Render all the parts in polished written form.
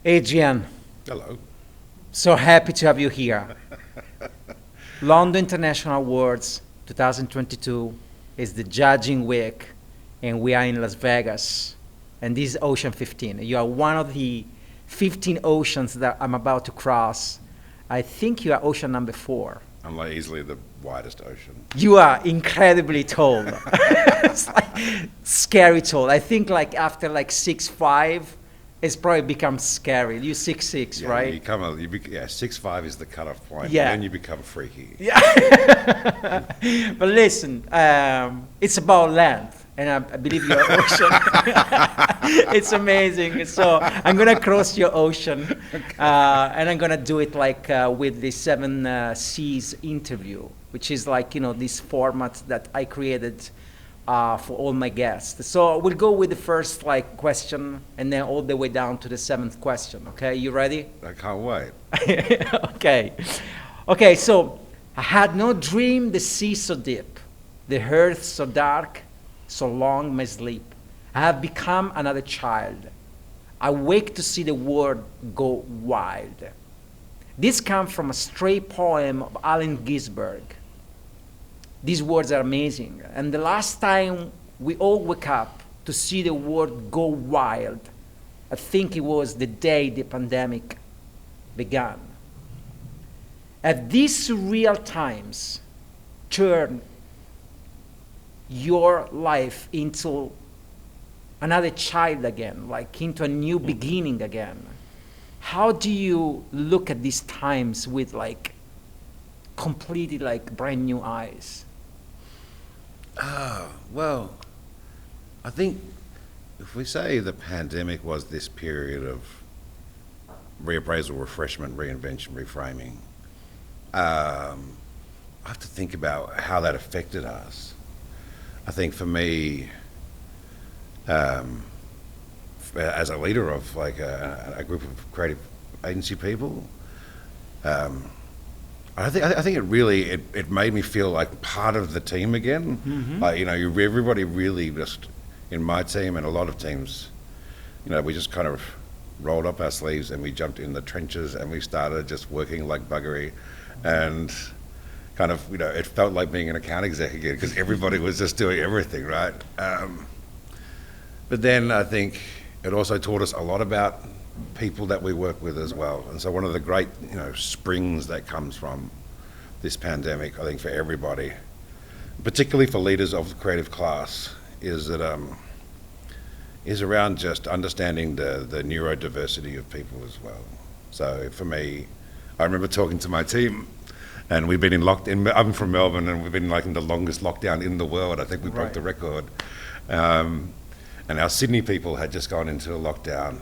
Adrian, Hello. so happy to have you here. London International Awards 2022 is the judging week, and we are in Las Vegas. And this is Ocean 15. You are one of the 15 oceans that I'm about to cross. I think you are ocean number 4. I'm like easily the widest ocean. You are incredibly tall. It's like scary tall. I think like after like 6'5", it's probably becomes scary. You 6'6", Yeah, right? 6'5" is the cutoff point. Yeah. And then you become freaky. Yeah. But listen, it's about land, and I believe you're ocean. It's amazing. So I'm gonna cross your ocean, and I'm gonna do it like with the Seven Seas interview, which is like this format that I created for all my guests. So we'll go with the first like question, and then all the way down to the 7th question. Okay, you ready? I can't wait. Okay, so I had no dream the sea so deep, the earth so dark, so long my sleep. I have become another child. I wake to see the world go wild. This comes from a stray poem of Allen Ginsberg. These words are amazing. And the last time we all wake up to see the world go wild, I think it was the day the pandemic began. At these surreal times, turn your life into another child again, like into a new beginning again. How do you look at these times with like completely like brand new eyes? Well, I think if we say the pandemic was this period of reappraisal, refreshment, reinvention, reframing, I have to think about how that affected us. I think for me, as a leader of like a group of creative agency people, I think it really it made me feel like part of the team again. Mm-hmm. Like everybody really just in my team and a lot of teams, we just kind of rolled up our sleeves and we jumped in the trenches and we started just working like buggery, and kind of it felt like being an account exec again because everybody was just doing everything right. But then I think it also taught us a lot about people that we work with as well. And so one of the great springs that comes from this pandemic, I think for everybody, particularly for leaders of the creative class, is that is around just understanding the neurodiversity of people as well. So for me, I remember talking to my team, and we've been I'm from Melbourne, and we've been like in the longest lockdown in the world. I think we broke the record. And our Sydney people had just gone into a lockdown.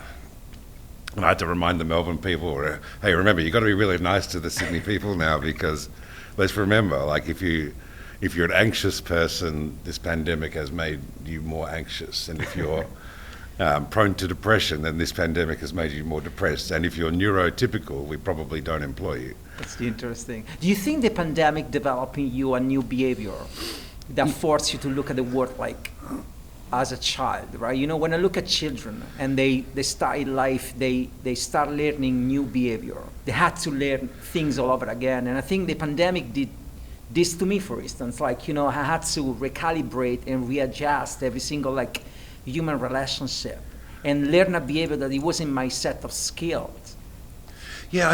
And I had to remind the Melbourne people, hey, remember, you've got to be really nice to the Sydney people now, because let's remember, like if you're an anxious person, this pandemic has made you more anxious. And if you're prone to depression, then this pandemic has made you more depressed. And if you're neurotypical, we probably don't employ you. That's interesting. Do you think the pandemic developed in you a new behavior that forced you to look at the world like as a child, right? When I look at children and they start in life, they start learning new behavior. They had to learn things all over again. And I think the pandemic did this to me, for instance. Like, I had to recalibrate and readjust every single like human relationship and learn a behavior that it wasn't my set of skills. Yeah,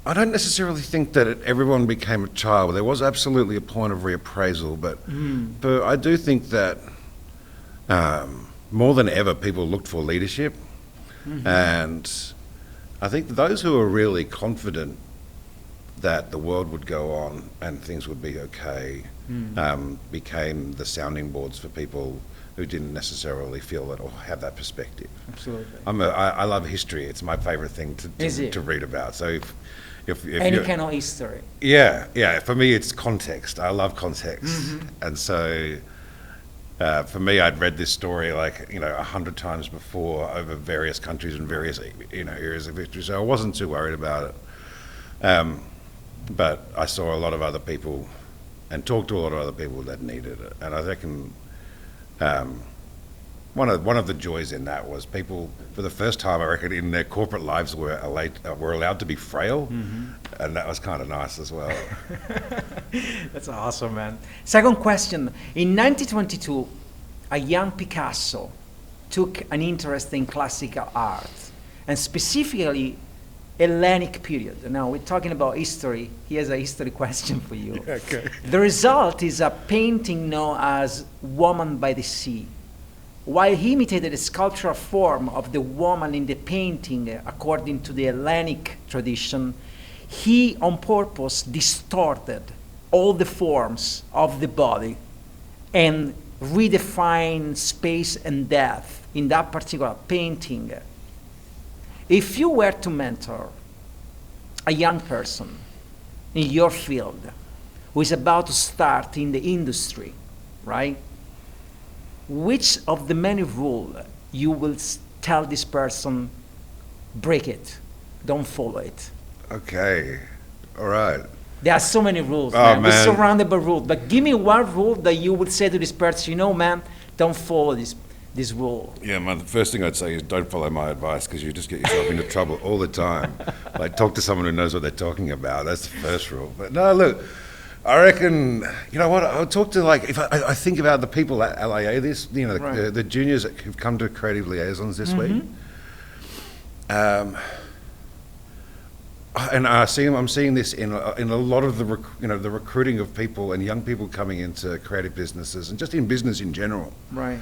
I don't necessarily think that everyone became a child. There was absolutely a point of reappraisal, but I do think that more than ever, people looked for leadership. Mm-hmm. And I think those who are really confident that the world would go on and things would be okay became the sounding boards for people who didn't necessarily feel that or have that perspective. Absolutely. I love history. It's my favorite thing to read about. So if any kind of history. Yeah. For me, it's context. I love context, and so for me, I'd read this story 100 times before over various countries and various areas of history. So I wasn't too worried about it. But I saw a lot of other people and talked to a lot of other people that needed it, and I reckon one of the joys in that was people, for the first time, I reckon, in their corporate lives were allowed to be frail, and that was kind of nice as well. That's awesome, man. Second question. In 1922, a young Picasso took an interest in classical art, and specifically Hellenic period. Now, we're talking about history. Here's a history question for you. Okay. The result is a painting known as Woman by the Sea. While he imitated the sculptural form of the woman in the painting according to the Hellenic tradition, he on purpose distorted all the forms of the body and redefined space and depth in that particular painting. If you were to mentor a young person in your field who is about to start in the industry, right? Which of the many rules you will tell this person, break it, don't follow it? Okay, all right. There are so many rules, Oh, man. We're man. surrounded by rules. But give me one rule that you would say to this person, you know, man, don't follow this rule. Yeah, man, the first thing I'd say is don't follow my advice because you just get yourself into trouble all the time. Like, talk to someone who knows what they're talking about. That's the first rule. But no, look, I reckon, you know what, I'll talk to, like, if I think about the people at LIA, Right. the juniors who've come to Creative Liaisons this week. And I'm seeing this in a lot of the recruiting of people and young people coming into creative businesses and just in business in general. Right.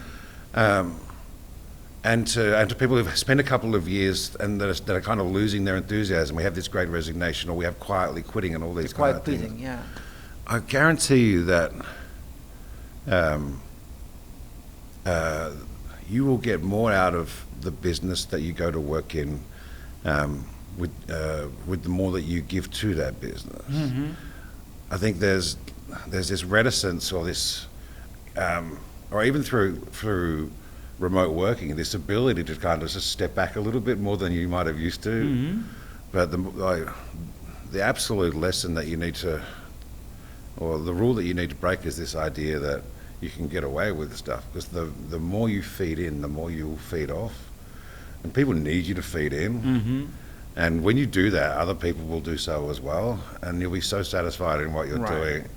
And to people who've spent a couple of years and that are kind of losing their enthusiasm. We have this great resignation, or we have quietly quitting, and all these kind Quite of things. pleasing, yeah. I guarantee you that you will get more out of the business that you go to work in with the more that you give to that business. I think there's this reticence or this, or even through remote working, this ability to kind of just step back a little bit more than you might have used to. But the absolute lesson that you need to, or the rule that you need to break, is this idea that you can get away with stuff, because the more you feed in, the more you will feed off, and people need you to feed in. And when you do that, other people will do so as well, and you'll be so satisfied in what you're doing.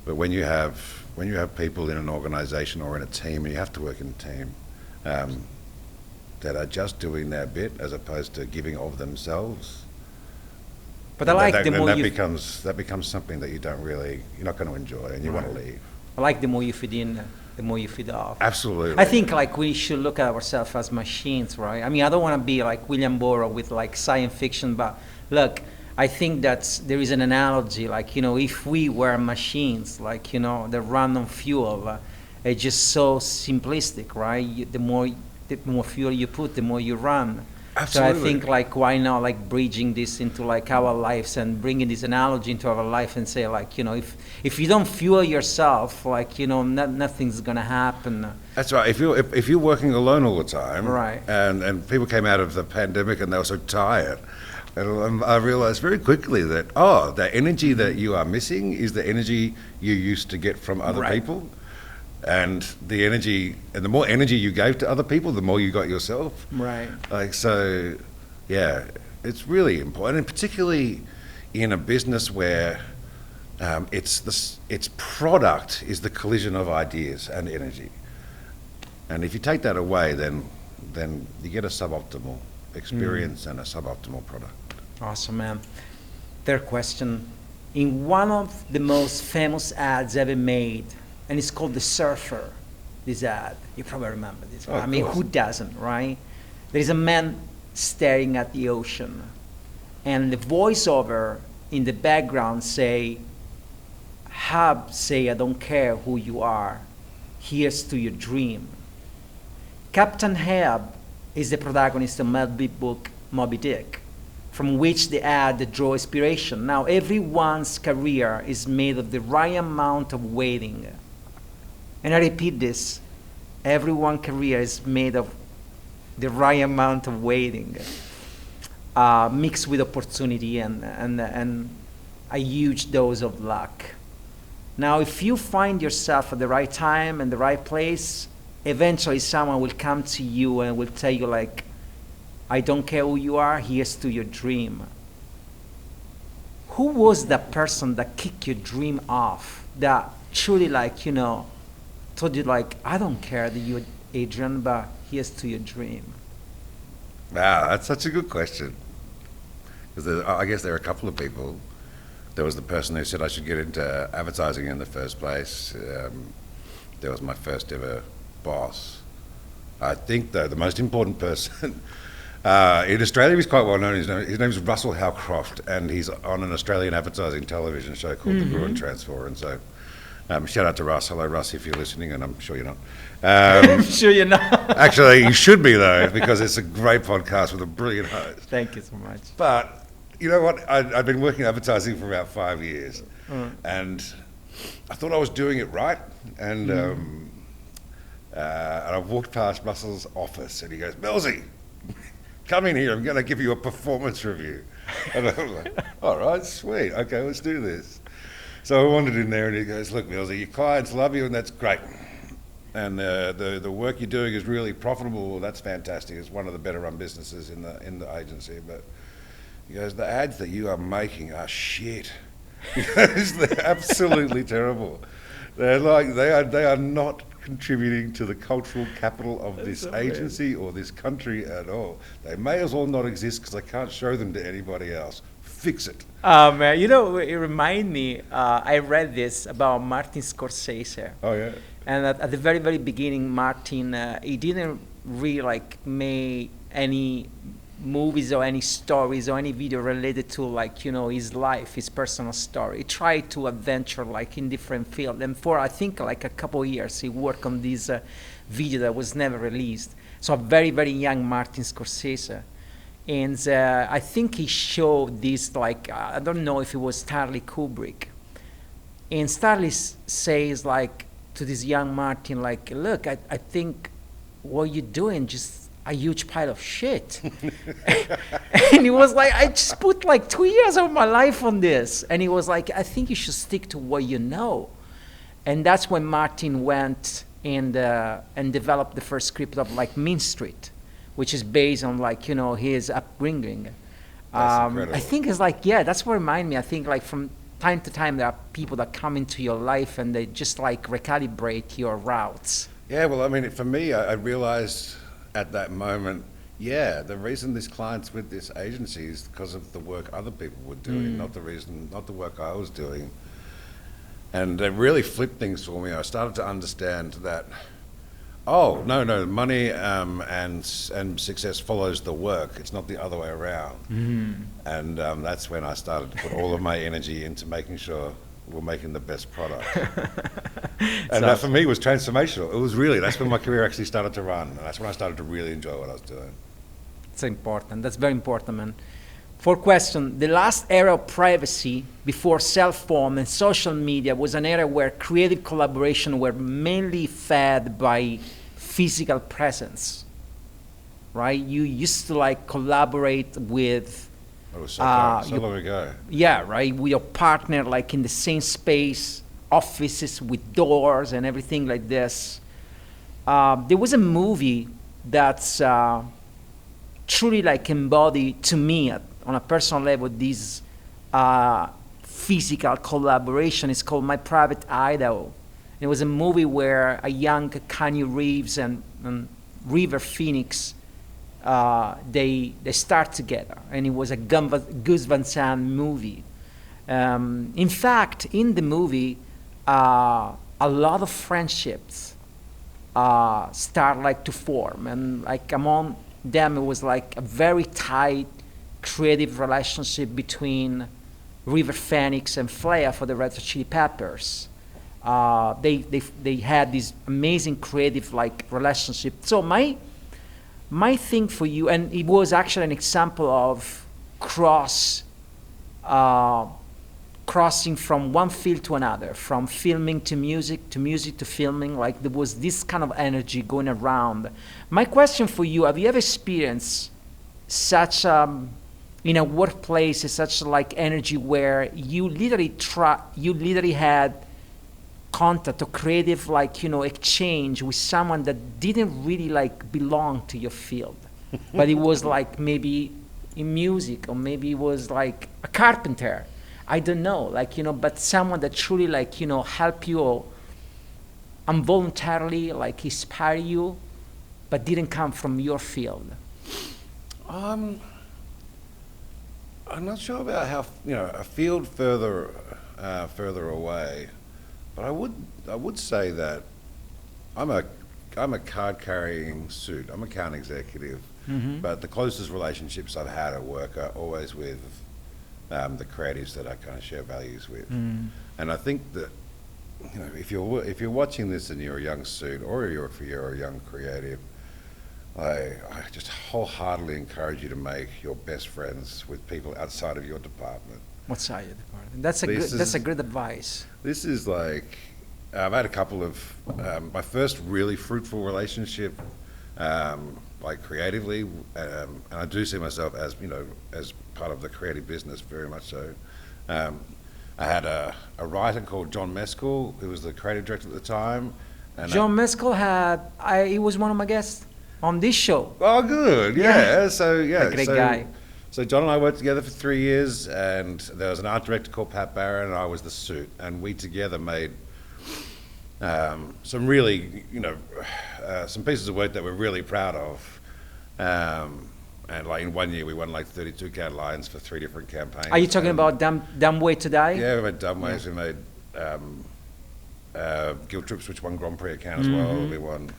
But when you have people in an organization or in a team, and you have to work in a team, that are just doing their bit as opposed to giving of themselves, But I like that, the then more that you becomes something that you're not going to enjoy, and you want to leave. I like the more you feed in, the more you feed off. Absolutely. I think like we should look at ourselves as machines, right? I mean, I don't want to be like William Burroughs with like science fiction, but look, I think that there is an analogy, like, you know, if we were machines, like, you know, that run on fuel, it's just so simplistic, right? The more fuel you put, the more you run. Absolutely. So I think like why not like bridging this into like our lives and bringing this analogy into our life and say like, you know, if you don't fuel yourself, like, you know, nothing's gonna happen. That's right. If you're working alone all the time, Right. and people came out of the pandemic and they were so tired, and I realized very quickly that the energy that you are missing is the energy you used to get from other Right. people. And the more energy you gave to other people, the more you got yourself. Right. Like, so, yeah, it's really important, and particularly in a business where its product is the collision of ideas and energy. And if you take that away, then you get a suboptimal experience and a suboptimal product. Awesome, man. Third question. In one of the most famous ads ever made, and it's called The Surfer, this ad. You probably remember this. Oh, I mean, of course. who doesn't, right? There is a man staring at the ocean, and the voiceover in the background say, Hub say, I don't care who you are. Here's to your dream. Captain Ahab is the protagonist of Mel B's book, Moby Dick, from which the ad draw inspiration. Now, everyone's career is made of the right amount of waiting. And I repeat this, everyone's career is made of the right amount of waiting, mixed with opportunity and a huge dose of luck. Now, if you find yourself at the right time and the right place, eventually someone will come to you and will tell you like, I don't care who you are, here's to your dream. Who was that person that kicked your dream off, that truly like, you know, told you like, I don't care that you're Adrian, but here's to your dream? Wow, that's such a good question. Because I guess there are a couple of people. There was the person who said I should get into advertising in the first place. There was my first ever boss. I think, though, the most important person in Australia, he's quite well known. His name is Russell Howcroft, and he's on an Australian advertising television show called The Brew and Transfer. And so, shout out to Russ. Hello, Russ, if you're listening, and I'm sure you're not. I'm sure you're not. Actually, you should be, though, because it's a great podcast with a brilliant host. Thank you so much. But you know what? I've been working in advertising for about 5 years, and I thought I was doing it right. And I walked past Russell's office, and he goes, "Millsy, come in here. I'm going to give you a performance review." And I was like, "All right, sweet. Okay, let's do this." So I wandered in there, and he goes, "Look, Millsy, your clients love you, and that's great. And the work you're doing is really profitable. Well, that's fantastic. It's one of the better run businesses in the agency. But," he goes, "the ads that you are making are shit." He goes, "They're absolutely terrible. They're like they are not contributing to the cultural capital of this agency or this country at all. They may as well not exist because I can't show them to anybody else. Fix it." Man, you know, it reminds me. I read this about Martin Scorsese. Oh yeah. And at the very, very beginning, Martin, he didn't really like make any movies or any stories or any video related to like, you know, his life, his personal story. He tried to adventure like in different fields. And for, I think, like a couple of years, he worked on this video that was never released. So a very, very young Martin Scorsese. And I think he showed this, like, I don't know if it was Stanley Kubrick. And Stanley says, like, to this young Martin, like, "Look, I think what you're doing just a huge pile of shit." And he was like, "I just put like 2 years of my life on this." And he was like, "I think you should stick to what you know." And that's when Martin went and developed the first script of like Mean Street, which is based on like, you know, his upbringing. I think it's like, yeah, that's what reminded me. I think like from time to time there are people that come into your life and they just like recalibrate your routes. Yeah, well, I mean, for me, I realized at that moment, yeah, the reason this client's with this agency is because of the work other people were doing, not the work I was doing. And it really flipped things for me. I started to understand that, oh, no, money and success follows the work. It's not the other way around. And that's when I started to put all of my energy into making sure we're making the best product. And that for me was transformational. It was really, that's when my career actually started to run. And that's when I started to really enjoy what I was doing. It's important. That's very important, man. Fourth question. The last era of privacy before cell phone and social media was an era where creative collaboration were mainly fed by physical presence, right? You used to like collaborate with It was so long ago. Yeah, right, with your partner like in the same space, offices with doors and everything like this. There was a movie that's truly like embodied to me on a personal level this physical collaboration. It's called My Private Idaho. It was a movie where a young Keanu Reeves and River Phoenix, they start together, and it was a Gus Van Sant movie. In fact, in the movie, a lot of friendships start like to form, and like among them, it was like a very tight creative relationship between River Phoenix and Flea for the Red Hot Chili Peppers. They had this amazing creative like relationship. So my thing for you, and it was actually an example of crossing from one field to another, from filming to music to filming. Like there was this kind of energy going around. My question for you: have you ever experienced such in a workplace such like energy where you literally had contact or creative, like, exchange with someone that didn't really like belong to your field, but it was like maybe in music, or maybe it was like a carpenter. I don't know, like, but someone that truly like, help you or involuntarily like inspire you, but didn't come from your field. I'm not sure about how, a field further away, but I would say that I'm a card carrying suit. I'm an account executive, but the closest relationships I've had at work are always with the creatives that I kind of share values with. And I think that, if you're watching this and you're a young student, or if you're a young creative, I just wholeheartedly encourage you to make your best friends with people outside of your department. Outside your department. That's a good advice. This is like, I've had a couple of, my first really fruitful relationship, like creatively, and I do see myself as, as part of the creative business, very much so. I had a writer called John Mescal, who was the creative director at the time. And John Mescal he was one of my guests on this show. Oh, good, yeah. So, a great guy. So John and I worked together for 3 years, and there was an art director called Pat Barron, and I was the suit, and we together made some really, some pieces of work that we're really proud of. And like in 1 year, we won like 32 Cannes Lions for 3 different campaigns. Are you talking about Dumb Way to Die? Yeah, we made Dumb Ways. We made Guilt Trips, which won Grand Prix at Cannes as well. We won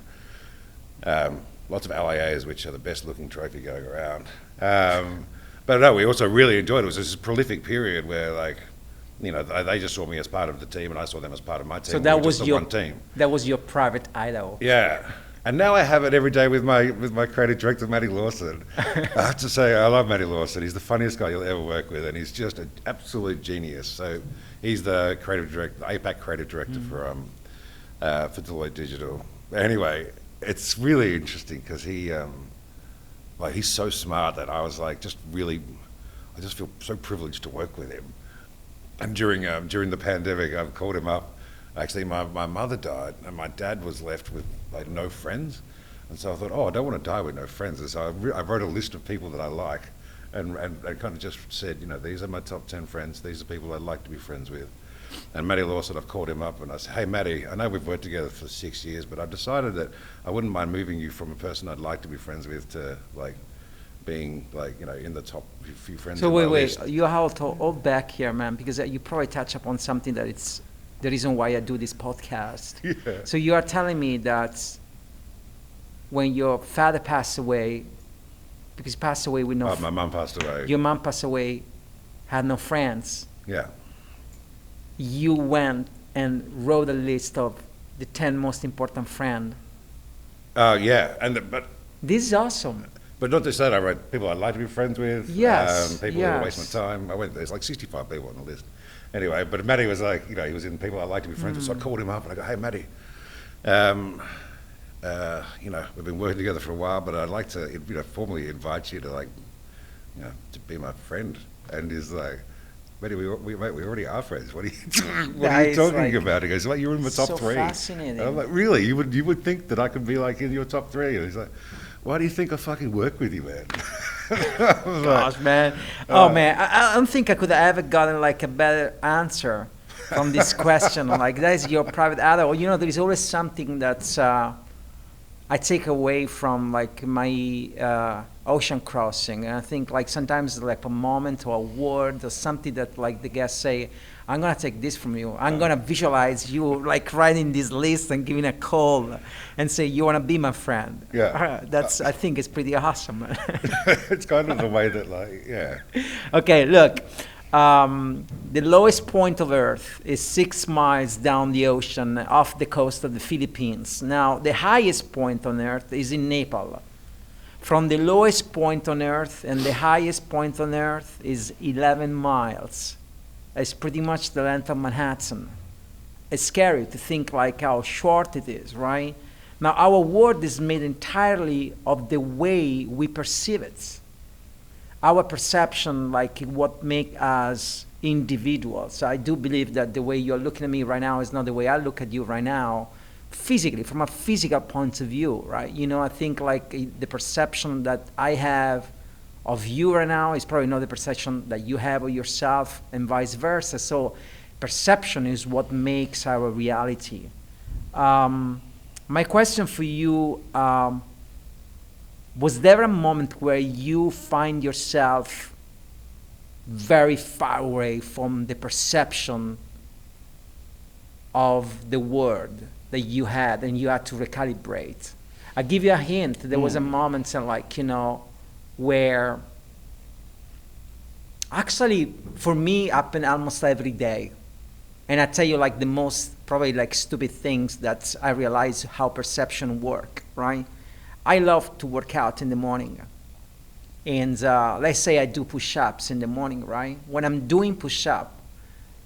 lots of LAAs, which are the best looking trophy going around. But no, we also really enjoyed it. It was this prolific period where, like, they just saw me as part of the team, and I saw them as part of my team. So that was your one team. That was your private idol. Yeah. And now I have it every day with my creative director, Matty Lawson. I have to say, I love Matty Lawson. He's the funniest guy you'll ever work with, and he's just an absolute genius. So he's the creative director, the APAC creative director for Deloitte Digital. Anyway, it's really interesting because he's so smart that I was like, I just feel so privileged to work with him. And during the pandemic, I've called him up. Actually, my mother died, and my dad was left with like no friends, and so I thought, I don't want to die with no friends. And so I wrote a list of people that I like, and kind of just said, these are my top 10 friends. These are people I'd like to be friends with. And Matty Lawson, I've called him up and I said, hey Matty, I know we've worked together for 6 years, but I've decided that I wouldn't mind moving you from a person I'd like to be friends with to like being like, in the top few friends. So wait, you have to hold back here, man, because you probably touch upon something that it's the reason why I do this podcast. Yeah. So you are telling me that when your father passed away, because he passed away with no... my mum passed away. Your mom passed away, had no friends. Yeah. You went and wrote a list of the 10 most important friends. Yeah, but this is awesome. But not just that, I wrote people I'd like to be friends with. Yes. People who would waste my time. There's like 65 people on the list. Anyway, but Matty was like, he was in people I'd like to be friends with. So I called him up and I go, hey Matty, we've been working together for a while, but I'd like to, formally invite you to like, to be my friend. And he's like, Matty, we already are friends. What are you talking about? He goes, you're in my top 3. Fascinating. And I'm like, really? You would think that I could be like in your top 3? And he's like, why do you think I fucking work with you, man? Gosh, man. Man, I don't think I could have ever gotten like a better answer from this question. Like, that is your private idol. There is always something that's I take away from like my ocean crossing. And I think like sometimes like a moment or a word or something that like the guests say, I'm gonna take this from you. I'm gonna visualize you like writing this list and giving a call and say, you wanna be my friend. Yeah. That's, I think it's pretty awesome. It's kind of the way that like, yeah. Okay, look, the lowest point of Earth is 6 miles down the ocean off the coast of the Philippines. Now, the highest point on Earth is in Nepal. From the lowest point on Earth and the highest point on Earth is 11 miles. It's pretty much the length of Manhattan. It's scary to think like how short it is, right? Now, our world is made entirely of the way we perceive it. Our perception, like what makes us individuals. I do believe that the way you're looking at me right now is not the way I look at you right now, physically, from a physical point of view, right? You know, I think like the perception that I have of you right now is probably not the perception that you have of yourself, and vice versa. So perception is what makes our reality. My question for you, was there a moment where you find yourself very far away from the perception of the world that you had, and you had to recalibrate? I'll give you a hint. There was a moment, like, you know, where actually for me happened almost every day. And I tell you, like, the most probably like stupid things that I realize how perception work, right? I love to work out in the morning. And let's say I do push-ups in the morning, right? When I'm doing push-up,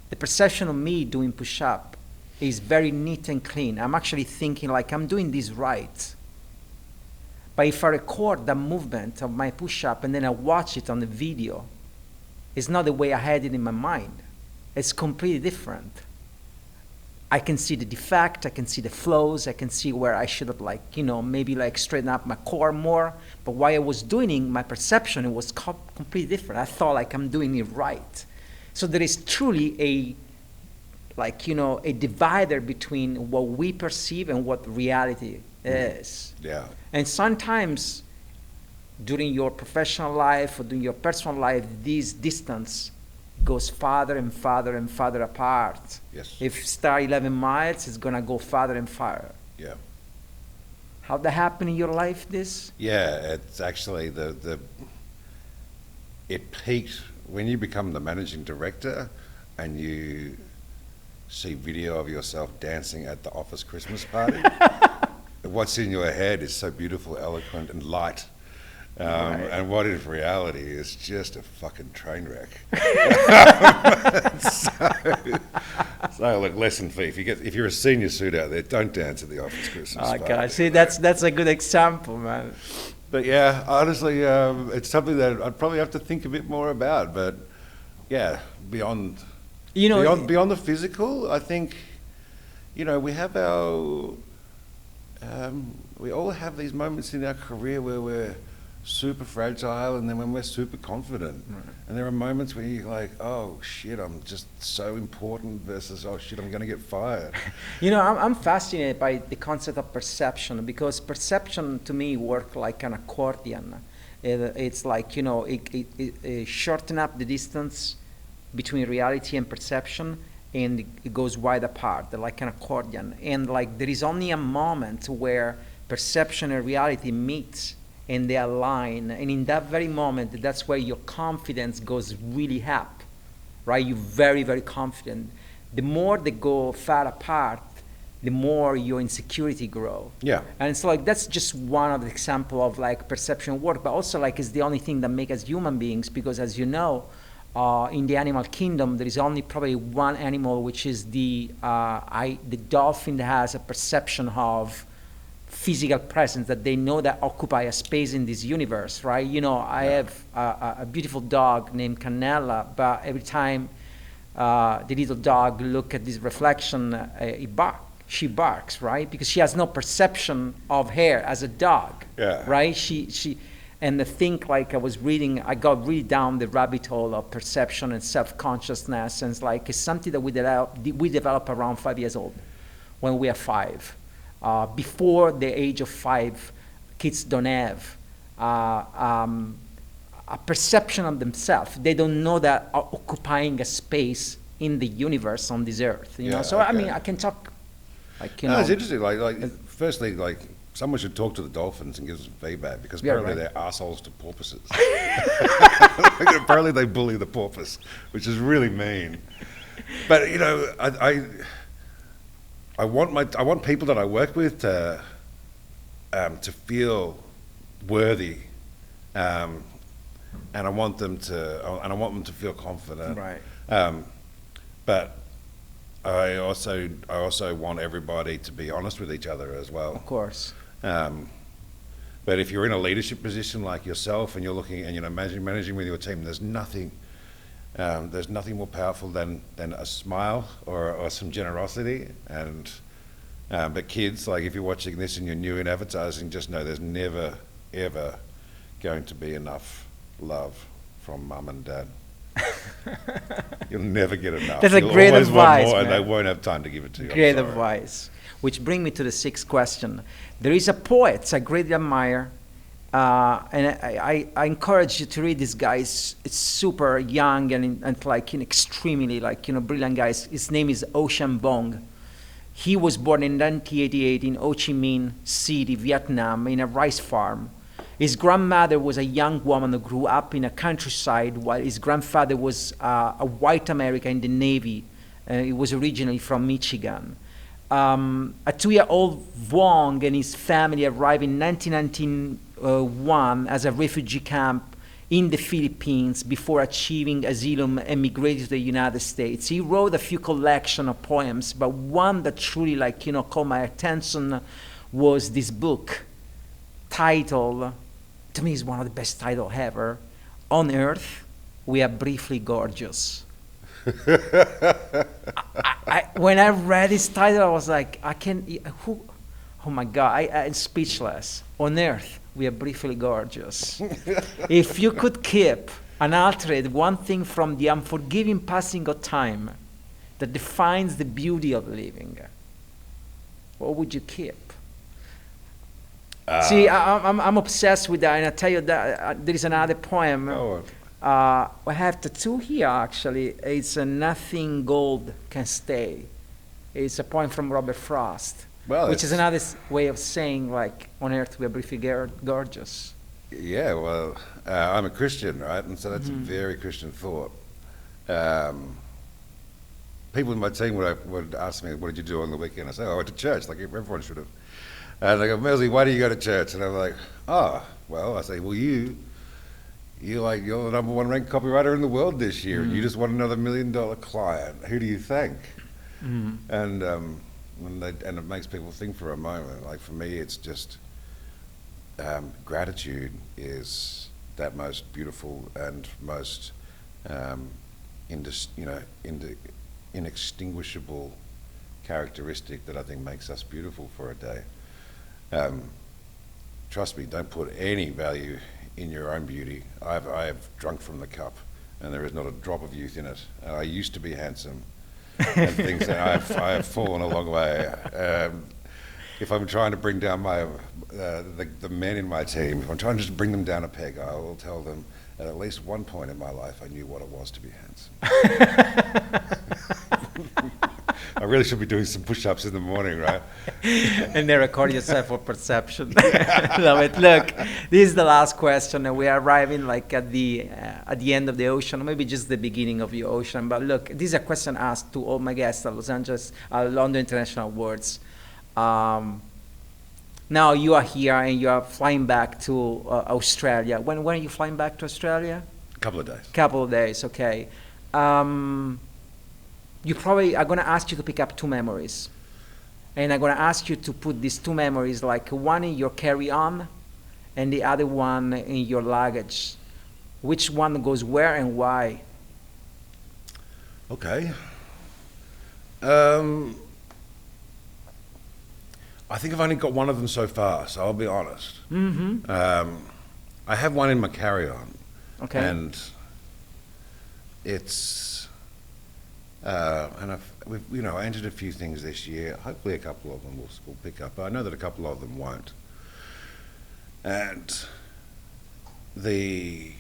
the perception of me doing push-up is very neat and clean. I'm actually thinking like I'm doing this right. But if I record the movement of my push-up and then I watch it on the video, it's not the way I had it in my mind. It's completely different. I can see the defect, I can see the flows, I can see where I should have, like, you know, maybe like straighten up my core more. But while I was doing it, my perception, it was completely different. I thought like I'm doing it right. So there is truly a, like, you know, a divider between what we perceive and what reality is. Yeah. And sometimes during your professional life or during your personal life, this distance goes farther and farther and farther apart. Yes. If start 11 miles, it's gonna go farther and farther. Yeah. How that happen in your life, this? Yeah, it's actually it peaked when you become the managing director and you see video of yourself dancing at the office Christmas party. What's in your head is so beautiful, eloquent, and light. Right. And what in reality is just a fucking train wreck. So look, lesson for you. If you're a senior suit out there, don't dance at the office Christmas party. God, see, that's a good example, man. But yeah, honestly, it's something that I'd probably have to think a bit more about. But yeah, beyond the physical, I think, you know, we have our we all have these moments in our career where we're super fragile, and then when we're super confident. Right. And there are moments where you're like, oh shit, I'm just so important, versus, oh shit, I'm going to get fired. You know, I'm fascinated by the concept of perception, because perception to me works like an accordion. It's like, you know, it shorten up the distance between reality and perception, and it goes wide apart, like an accordion. And like there is only a moment where perception and reality meet and they align, and in that very moment, that's where your confidence goes really up, right? You're very, very confident. The more they go far apart, the more your insecurity grow. Yeah. And it's like, that's just one of the example of like perception work, but also like it's the only thing that makes us human beings, because as you know, in the animal kingdom, there is only probably one animal, which is the dolphin, that has a perception of physical presence, that they know that occupy a space in this universe, right? You know, I have a beautiful dog named Canella, but every time the little dog look at this reflection, she barks, right? Because she has no perception of her as a dog, right? She and the thing, like I was reading, I got really down the rabbit hole of perception and self-consciousness, and it's like it's something that we develop around 5 years old, when we are 5. Before the age of 5, kids don't have a perception of themselves. They don't know that occupying a space in the universe on this earth. You know, so I mean, I can talk. Like, you know, it's interesting. Like, firstly, like, someone should talk to the dolphins and give them feedback, because apparently they're assholes to porpoises. Apparently they bully the porpoise, which is really mean. But you know, I want people that I work with to feel worthy, and I want them to feel confident. Right. But I also want everybody to be honest with each other as well. Of course. But if you're in a leadership position like yourself, and you're looking and, you know, managing with your team, there's nothing There's nothing more powerful than a smile or some generosity. And but kids, like if you're watching this and you're new in advertising, just know there's never, ever going to be enough love from mum and dad. You'll never get enough. That's a You'll great always want advice, more, and man. they won't have time to give it to you. I'm Great sorry. advice. Which brings me to the sixth question. There is a poet I greatly admire, and I encourage you to read this guy. It's super young and like extremely brilliant guy. His name is Ocean Vuong. He was born in 1988 in Ho Chi Minh City, Vietnam, in a rice farm. His grandmother was a young woman who grew up in a countryside, while his grandfather was a white American in the Navy. He was originally from Michigan. A 2-year-old Vuong and his family arrived in 1991 as a refugee camp in the Philippines before achieving asylum and migrated to the United States. He wrote a few collection of poems, but one that truly caught my attention was this book titled, to me is one of the best titles ever, On Earth, We Are Briefly Gorgeous. When I read this title, I was like, oh my God, I'm speechless. On Earth, we are briefly gorgeous. If you could keep and alter one thing from the unforgiving passing of time that defines the beauty of living, what would you keep? See, I'm obsessed with that, and I tell you that there is another poem. I have the two here, actually. It's Nothing Gold Can Stay. It's a poem from Robert Frost, which is another way of saying, on earth we are briefly gorgeous. Yeah, well, I'm a Christian, right? And so that's a very Christian thought. People in my team would ask me, what did you do on the weekend? I say, I went to church, like everyone should have. And they go, Milsey, why do you go to church? And I'm like, I say, well, you're the #1 ranked copywriter in the world this year. You just won another $1 million client. Who do you thank? And it makes people think for a moment. Like for me, it's just gratitude is that most beautiful and most inextinguishable characteristic that I think makes us beautiful for a day. Trust me, don't put any value in your own beauty. I have drunk from the cup, and there is not a drop of youth in it. I used to be handsome, and things. I have fallen a long way. If I'm trying to bring down the men in my team, if I'm trying to just bring them down a peg, I will tell them at least one point in my life I knew what it was to be handsome. I really should be doing some push-ups in the morning, right? And then record yourself for perception. Love it. Look, this is the last question, and we are arriving at the end of the ocean, maybe just the beginning of the ocean. But look, this is a question asked to all my guests at London International Awards. Now you are here and you are flying back to Australia. When are you flying back to Australia? A couple of days. Couple of days, okay. You probably are going to ask you to pick up two memories. And I'm going to ask you to put these two memories, one in your carry-on and the other one in your luggage. Which one goes where and why? Okay. I think I've only got one of them so far, so I'll be honest. I have one in my carry-on. Okay. And it's... and I entered a few things this year. Hopefully a couple of them will pick up. But I know that a couple of them won't. And the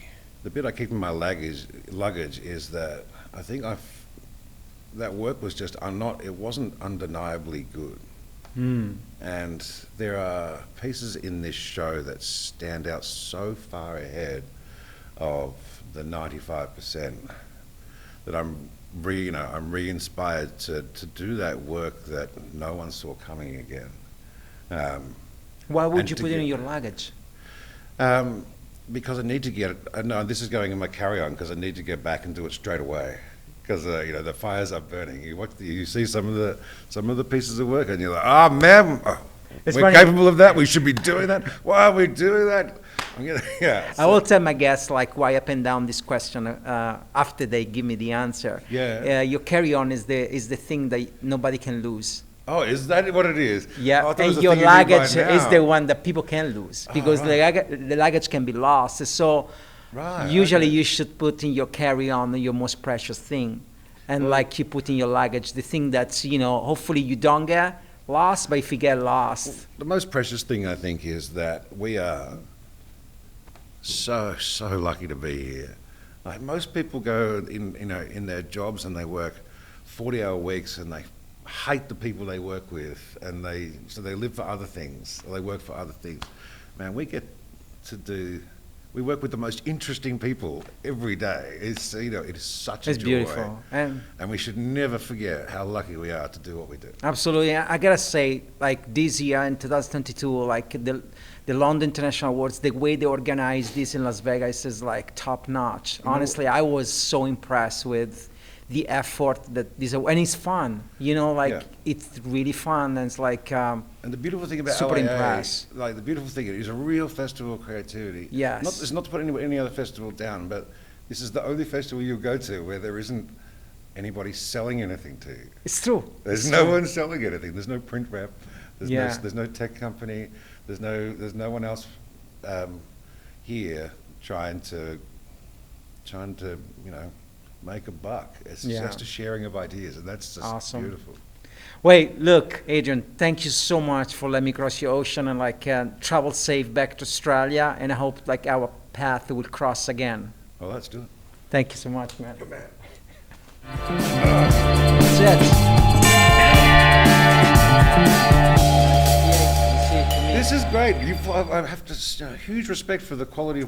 bit I keep in my luggage is that I think that work was just it wasn't undeniably good. And there are pieces in this show that stand out so far ahead of the 95% that I'm re-inspired to do that work that no one saw coming again. Why would you put it in your luggage? Because I need to no, this is going in my carry-on because I need to get back and do it straight away. Because the fires are burning. You see some of the pieces of work and you're like, man, It's We're funny. capable of that. We should be doing that. Why are we doing that? Yeah. I will tell my guests like why up and down this question after they give me the answer. Yeah. Your carry-on is the thing that nobody can lose. Oh, is that what it is? Yeah, Oh, I thought it was and the your thing you need luggage right is now. the one that people can lose because right. the luggage can be lost. So Right, usually okay. you should put in your carry-on your most precious thing, and like you put in your luggage the thing that's hopefully you don't get lost, but if you get lost, The most precious thing, I think, is that we are so lucky to be here. Like most people go in their jobs and they work 40-hour weeks and they hate the people they work with, and so they live for other things or they work for other things. Man, we work with the most interesting people every day. It is such a it's joy. beautiful. And And we should never forget how lucky we are to do what we do. absolutely, I gotta say, like this year in 2022, like the London International Awards, the way they organized this in Las Vegas is like top notch. Honestly, I was so impressed with the effort that this, and it's fun. Yeah. It's really fun, and it's like And the beautiful thing about super LAA, impressed. like the beautiful thing, it is a real festival of creativity. Yes. It's not to put any other festival down, but this is the only festival you'll go to where there isn't anybody selling anything to you. It's true. There's It's no true. one selling anything. There's no print rep. Yeah. There's no tech company. There's no one else here trying to make a buck. It's Yeah. just a sharing of ideas, and that's just Awesome. beautiful. Wait, look, Adrian, thank you so much for letting me cross the ocean and travel safe back to Australia. And I hope our path will cross again. Well, let's do it. Thank you so much, man. Good man. That's it. This is great. I have huge respect for the quality of